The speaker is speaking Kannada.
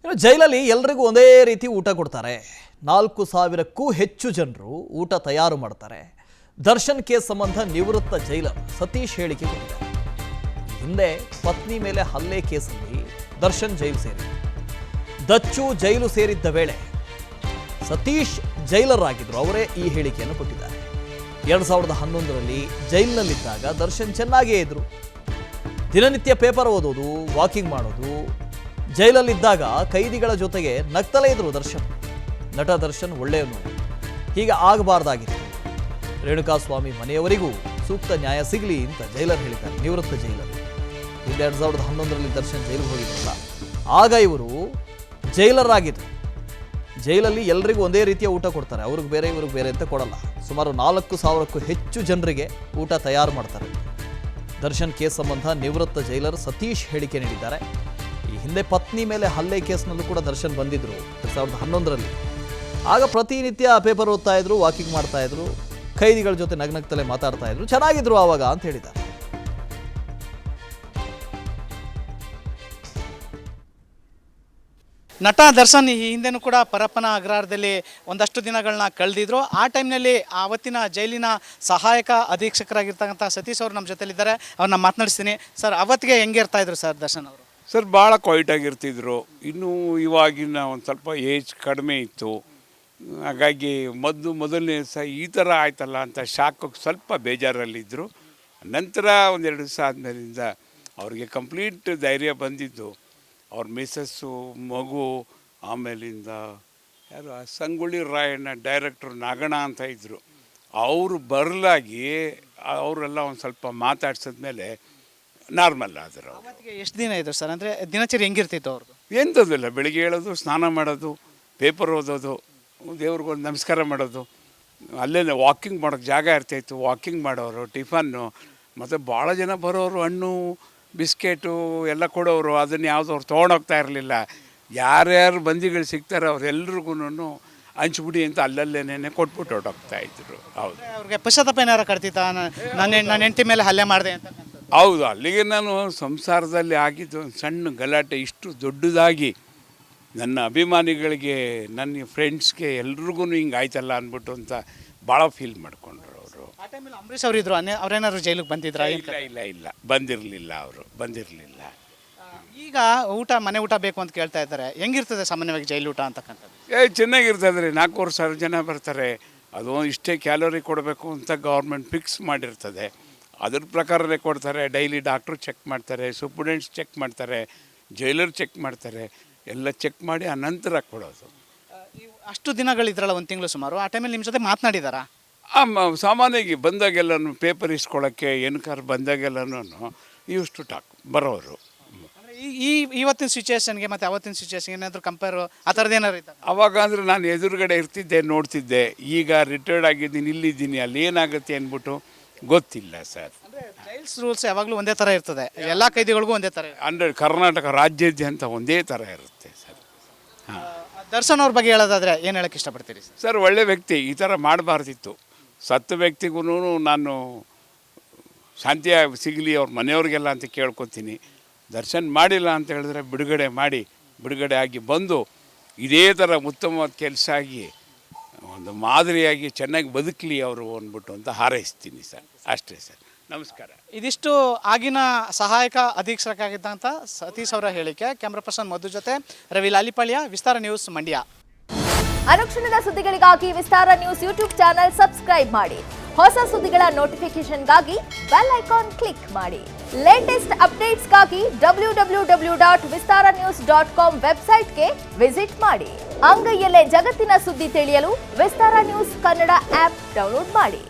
ಇನ್ನು ಜೈಲಲ್ಲಿ ಎಲ್ರಿಗೂ ಒಂದೇ ರೀತಿ ಊಟ ಕೊಡ್ತಾರೆ. 4,000ಕ್ಕೂ ಹೆಚ್ಚು ಜನರು ಊಟ ತಯಾರು ಮಾಡ್ತಾರೆ. ದರ್ಶನ್ ಕೇಸ್ ಸಂಬಂಧ ನಿವೃತ್ತ ಜೈಲರ್ ಸತೀಶ್ ಹೇಳಿಕೆ ಕೊಟ್ಟಿದ್ದಾರೆ. ಹಿಂದೆ ಪತ್ನಿ ಮೇಲೆ ಹಲ್ಲೆ ಕೇಸಲ್ಲಿ ದರ್ಶನ್ ಜೈಲು ಸೇರಿದ್ರು. ದಚ್ಚು ಜೈಲು ಸೇರಿದ್ದ ವೇಳೆ ಸತೀಶ್ ಜೈಲರ್ ಆಗಿದ್ರು. ಅವರೇ ಈ ಹೇಳಿಕೆಯನ್ನು ಕೊಟ್ಟಿದ್ದಾರೆ. 2011ರಲ್ಲಿ ಜೈಲಿನಲ್ಲಿದ್ದಾಗ ದರ್ಶನ್ ಚೆನ್ನಾಗಿಯೇ ಇದ್ರು. ದಿನನಿತ್ಯ ಪೇಪರ್ ಓದೋದು, ವಾಕಿಂಗ್ ಮಾಡೋದು. ಜೈಲಲ್ಲಿದ್ದಾಗ ಕೈದಿಗಳ ಜೊತೆಗೆ ನಗ್ತಲೇ ಇದ್ರು ದರ್ಶನ್. ನಟ ದರ್ಶನ್ ಒಳ್ಳೆಯವನು, ಹೀಗೆ ಆಗಬಾರ್ದಾಗಿತ್ತು. ರೇಣುಕಾಸ್ವಾಮಿ ಮನೆಯವರಿಗೂ ಸೂಕ್ತ ನ್ಯಾಯ ಸಿಗಲಿ ಅಂತ ಜೈಲರ್ ಹೇಳಿದ್ದಾರೆ. ನಿವೃತ್ತ ಜೈಲರ್. ಹಿಂದೆ 2011ರಲ್ಲಿ ದರ್ಶನ್ ಜೈಲಿಗೆ ಹೋಗಿದ್ರಲ್ಲ, ಆಗ ಇವರು ಜೈಲರ್ ಆಗಿದ್ರು. ಜೈಲಲ್ಲಿ ಎಲ್ರಿಗೂ ಒಂದೇ ರೀತಿಯ ಊಟ ಕೊಡ್ತಾರೆ. ಅವ್ರಿಗೆ ಬೇರೆ ಇವ್ರಿಗೆ ಬೇರೆ ಅಂತ ಕೊಡಲ್ಲ. ಸುಮಾರು 4,000ಕ್ಕೂ ಹೆಚ್ಚು ಜನರಿಗೆ ಊಟ ತಯಾರು ಮಾಡ್ತಾರೆ. ದರ್ಶನ್ ಕೇಸ್ ಸಂಬಂಧ ನಿವೃತ್ತ ಜೈಲರ್ ಸತೀಶ್ ಹೇಳಿಕೆ ನೀಡಿದ್ದಾರೆ. ಈ ಹಿಂದೆ ಪತ್ನಿ ಮೇಲೆ ಹಲ್ಲೆ ಕೇಸ್ನಲ್ಲೂ ಕೂಡ ದರ್ಶನ್ ಬಂದಿದ್ರು 2011ರಲ್ಲಿ. ಆಗ ಪ್ರತಿನಿತ್ಯ ಪೇಪರ್ ಓದ್ತಾ ಇದ್ರು, ವಾಕಿಂಗ್ ಮಾಡ್ತಾ ಇದ್ರು, ಖೈದಿಗಳ ಜೊತೆ ನಗ್ನಗ್ತಲೇ ಮಾತಾಡ್ತಾ ಇದ್ರು, ಚೆನ್ನಾಗಿದ್ರು ಆವಾಗ ಅಂತ ಹೇಳಿದ್ದಾರೆ. ನಟ ದರ್ಶನ್ ಈ ಹಿಂದೆನೂ ಕೂಡ ಪರಪ್ಪನ ಅಗ್ರಹಾರದಲ್ಲಿ ಒಂದಷ್ಟು ದಿನಗಳನ್ನ ಕಳೆದಿದ್ರು. ಆ ಟೈಮ್ನಲ್ಲಿ ಆವತ್ತಿನ ಜೈಲಿನ ಸಹಾಯಕ ಅಧೀಕ್ಷಕರಾಗಿರ್ತಕ್ಕಂಥ ಸತೀಶ್ ಅವರು ನಮ್ಮ ಜೊತೆಲಿದ್ದಾರೆ. ಅವ್ರನ್ನ ಮಾತನಾಡಿಸ್ತೀನಿ. ಸರ್, ಅವತ್ತಿಗೆ ಹೆಂಗೆ ಇರ್ತಾ ಇದ್ರು ಸರ್ ದರ್ಶನ್ ಅವರು? ಸರ್, ಭಾಳ ಕ್ವೈಟಾಗಿರ್ತಿದ್ರು. ಇನ್ನೂ ಇವಾಗಿನ ಒಂದು ಸ್ವಲ್ಪ ಏಜ್ ಕಡಿಮೆ ಇತ್ತು. ಹಾಗಾಗಿ ಮೊದಲನೇ ಸಹ ಈ ಥರ ಆಯ್ತಲ್ಲ ಅಂತ ಶಾಕಿಗೆ ಸ್ವಲ್ಪ ಬೇಜಾರಲ್ಲಿದ್ದರು. ನಂತರ ಒಂದೆರಡು ದಿವಸ ಆದಮೇಲಿಂದ ಅವ್ರಿಗೆ ಕಂಪ್ಲೀಟ್ ಧೈರ್ಯ ಬಂದಿದ್ದು. ಅವ್ರ ಮಿಸ್ಸಸ್ಸು, ಮಗು, ಆಮೇಲಿಂದ ಯಾರು ಸಂಗೊಳ್ಳಿ ರಾಯಣ್ಣ ಡೈರೆಕ್ಟ್ರು ನಾಗಣ್ಣ ಅಂತ ಇದ್ದರು. ಅವರು ಬರಲಾಗಿ ಅವರೆಲ್ಲ ಒಂದು ಸ್ವಲ್ಪ ಮಾತಾಡ್ಸಿದ್ಮೇಲೆ ನಾರ್ಮಲ್ ಆದರು. ಅವತ್ತಿಗೆ ಎಷ್ಟು ದಿನ ಇದ್ರು ಸರ್? ಅಂದರೆ ದಿನಚರಿ ಹೆಂಗಿರ್ತಿತ್ತು ಅವ್ರದ್ದು? ಎಂಥದ್ದಿಲ್ಲ, ಬೆಳಿಗ್ಗೆ ಹೇಳೋದು, ಸ್ನಾನ ಮಾಡೋದು, ಪೇಪರ್ ಓದೋದು, ದೇವ್ರಿಗೊಂದು ನಮಸ್ಕಾರ ಮಾಡೋದು, ಅಲ್ಲೇ ವಾಕಿಂಗ್ ಮಾಡೋಕ್ಕೆ ಜಾಗ ಇರ್ತಾಯಿತ್ತು, ವಾಕಿಂಗ್ ಮಾಡೋರು, ಟಿಫನ್ನು, ಮತ್ತು ಭಾಳ ಜನ ಬರೋರು, ಹಣ್ಣು ಬಿಸ್ಕೆಟು ಎಲ್ಲ ಕೊಡೋರು. ಅದನ್ನು ಯಾವುದೋ ಅವ್ರು ತೊಗೊಂಡೋಗ್ತಾ ಇರಲಿಲ್ಲ. ಯಾರ್ಯಾರು ಬಂದಿಗಳು ಸಿಗ್ತಾರೆ ಅವರೆಲ್ರಿಗೂ ಹಂಚ್ಬಿಡಿ ಅಂತ ಅಲ್ಲಲ್ಲೇನೇ ಕೊಟ್ಬಿಟ್ಟು ಹೊರಟೋಗ್ತಾ ಇದ್ರು. ಹೌದು. ಅವ್ರಿಗೆ ಪಶ್ಚಾತ್ತಾಪ ಏನಾರು ಕಟ್ತಿತ್ತ, ನನ್ನ ಹೆಂಡತಿ ಮೇಲೆ ಹಲ್ಲೆ ಮಾಡಿದೆ ಅಂತ? ಹೌದು. ಅಲ್ಲಿಗೆ ನಾನು ಸಂಸಾರದಲ್ಲಿ ಆಗಿದ್ದು ಒಂದು ಸಣ್ಣ ಗಲಾಟೆ ಇಷ್ಟು ದೊಡ್ಡದಾಗಿ ನನ್ನ ಅಭಿಮಾನಿಗಳಿಗೆ, ನನ್ನ ಫ್ರೆಂಡ್ಸ್ಗೆ ಎಲ್ರಿಗೂ ಹಿಂಗೆ ಆಯ್ತಲ್ಲ ಅಂದ್ಬಿಟ್ಟು ಅಂತ ಭಾಳ ಫೀಲ್ ಮಾಡಿಕೊಂಡ್ರು ಅವರು. ಆ ಟೈಮಲ್ಲಿ ಅಂಬರೀಷ್ ಅವರು ಇದ್ರು, ಅವ್ರೇನಾದ್ರು ಜೈಲಿಗೆ ಬಂದಿದ್ರಾ? ಇಲ್ಲ ಬಂದಿರಲಿಲ್ಲ, ಅವರು ಬಂದಿರಲಿಲ್ಲ. ಈಗ ಮನೆ ಊಟ ಬೇಕು ಅಂತ ಕೇಳ್ತಾ ಇದ್ದಾರೆ. ಹೆಂಗಿರ್ತದೆ ಸಾಮಾನ್ಯವಾಗಿ ಜೈಲು ಊಟ ಅಂತಕ್ಕಂಥದ್ದು? ಚೆನ್ನಾಗಿರ್ತದೆ. 4,000 ಜನ ಬರ್ತಾರೆ. ಅದು ಇಷ್ಟೇ ಕ್ಯಾಲೋರಿ ಕೊಡಬೇಕು ಅಂತ ಗೌರ್ಮೆಂಟ್ ಫಿಕ್ಸ್ ಮಾಡಿರ್ತದೆ. ಅದ್ರ ಪ್ರಕಾರನೇ ಕೊಡ್ತಾರೆ. ಡೈಲಿ ಡಾಕ್ಟ್ರು ಚೆಕ್ ಮಾಡ್ತಾರೆ, ಸೂಪರ್ಡೆಂಟ್ಸ್ ಚೆಕ್ ಮಾಡ್ತಾರೆ, ಜೈಲರ್ ಚೆಕ್ ಮಾಡ್ತಾರೆ. ಎಲ್ಲ ಚೆಕ್ ಮಾಡಿ ಅನಂತರ ಕೊಡೋದು. ಅಷ್ಟು ದಿನಗಳಿದ್ರಲ್ಲ, ಒಂದು ತಿಂಗಳು ಸುಮಾರು. ಆ ಟೈಮಲ್ಲಿ ನಿಮ್ಮ ಜೊತೆ ಮಾತನಾಡಿದಾರಾ? ಸಾಮಾನ್ಯವಾಗಿ ಬಂದಾಗೆಲ್ಲನೂ ಪೇಪರ್ ಇಸ್ಕೊಳ್ಳೋಕ್ಕೆ ಏನಕ್ಕಾರು ಬಂದಾಗೆಲ್ಲನೂ ಇಷ್ಟು ಟಾಕ್ ಬರೋರು. ಇವತ್ತಿನ ಸಿಚುವೇಶನ್ಗೆ ಮತ್ತು ಅವತ್ತಿನ ಸಿಚುವೇಶನ್ಗೆ ಏನಾದರೂ ಕಂಪೇರು ಆ ಥರದ್ದು ಏನಾರು ಇತ್ತು? ಅವಾಗ ಅಂದರೆ ನಾನು ಎದುರುಗಡೆ ಇರ್ತಿದ್ದೆ, ನೋಡ್ತಿದ್ದೆ. ಈಗ ರಿಟೈರ್ಡ್ ಆಗಿದ್ದೀನಿ, ಇಲ್ಲಿದ್ದೀನಿ, ಅಲ್ಲಿ ಏನಾಗುತ್ತೆ ಅಂದ್ಬಿಟ್ಟು ಗೊತ್ತಿಲ್ಲ ಸರ್. ಜೈಲ್ಸ್ ರೂಲ್ಸ್ ಯಾವಾಗಲೂ ಒಂದೇ ಥರ ಇರ್ತದೆ, ಎಲ್ಲ ಕೈದಿಗಳಿಗೂ ಒಂದೇ ಥರ. ಅಂದರೆ ಕರ್ನಾಟಕ ರಾಜ್ಯಾದ್ಯಂತ ಒಂದೇ ಥರ ಇರುತ್ತೆ ಸರ್. ಹಾಂ. ದರ್ಶನ್ ಅವ್ರ ಬಗ್ಗೆ ಹೇಳೋದಾದರೆ ಏನು ಹೇಳೋಕ್ಕೆ ಇಷ್ಟಪಡ್ತೀರಿ ಸರ್? ಒಳ್ಳೆ ವ್ಯಕ್ತಿ, ಈ ಥರ ಮಾಡಬಾರ್ದಿತ್ತು. ಸತ್ತ ವ್ಯಕ್ತಿಗೂ ನಾನು ಶಾಂತಿ ಸಿಗಲಿ ಅವ್ರ ಮನೆಯವ್ರಿಗೆಲ್ಲ ಅಂತ ಕೇಳ್ಕೊತೀನಿ. ದರ್ಶನ್ ಮಾಡಿಲ್ಲ ಅಂತ ಹೇಳಿದ್ರೆ ಬಿಡುಗಡೆ ಆಗಿ ಬಂದು ಇದೇ ಥರ ಉತ್ತಮವಾದ ಕೆಲಸ ಆಗಿ ಒಂದು ಮಾದರಿಯಾಗಿ ಚೆನ್ನಾಗಿ ಬದುಕಲಿ ಅವರು ಅಂದ್ಬಿಟ್ಟು ಅಂತ ಹಾರೈಸ್ತೀನಿ ಸರ್. ಅಷ್ಟೇ ಸರ್, ನಮಸ್ಕಾರ. ಇದಿಷ್ಟು ಆಗಿನ ಸಹಾಯಕ ಅಧೀಕ್ಷಕರಾಗಿದ್ದಂಥ ಸತೀಶ್ ಅವರ ಹೇಳಿಕೆ. ಕ್ಯಾಮ್ರಾ ಪರ್ಸನ್ ಮಧು ಜೊತೆ ರವಿ ಲಾಲಿಪಾಳ್ಯ, ವಿಸ್ತಾರ ನ್ಯೂಸ್, ಮಂಡ್ಯ. ಅನುಕ್ಷಣದ ಸುದ್ದಿಗಳಿಗಾಗಿ ವಿಸ್ತಾರ ನ್ಯೂಸ್ ಯೂಟ್ಯೂಬ್ ಚಾನೆಲ್ ಸಬ್ಸ್ಕ್ರೈಬ್ ಮಾಡಿ. ಹೊಸ ಸುದ್ದಿಗಳ ನೋಟಿಫಿಕೇಶನ್ಗಾಗಿ ಬೆಲ್ ಐಕಾನ್ ಕ್ಲಿಕ್ ಮಾಡಿ. ಲೇಟೆಸ್ಟ್ ಅಪ್ಡೇಟ್ಸ್ಗಾಗಿ www.vistaranews.com ವೆಬ್ಸೈಟ್ಗೆ ವಿಸಿಟ್ ಮಾಡಿ. ಅಂಗೈಯಲ್ಲೇ ಜಗತ್ತಿನ ಸುದ್ದಿ ತಿಳಿಯಲು ವಿಸ್ತಾರ ನ್ಯೂಸ್ ಕನ್ನಡ ಆಪ್ ಡೌನ್ಲೋಡ್ ಮಾಡಿ.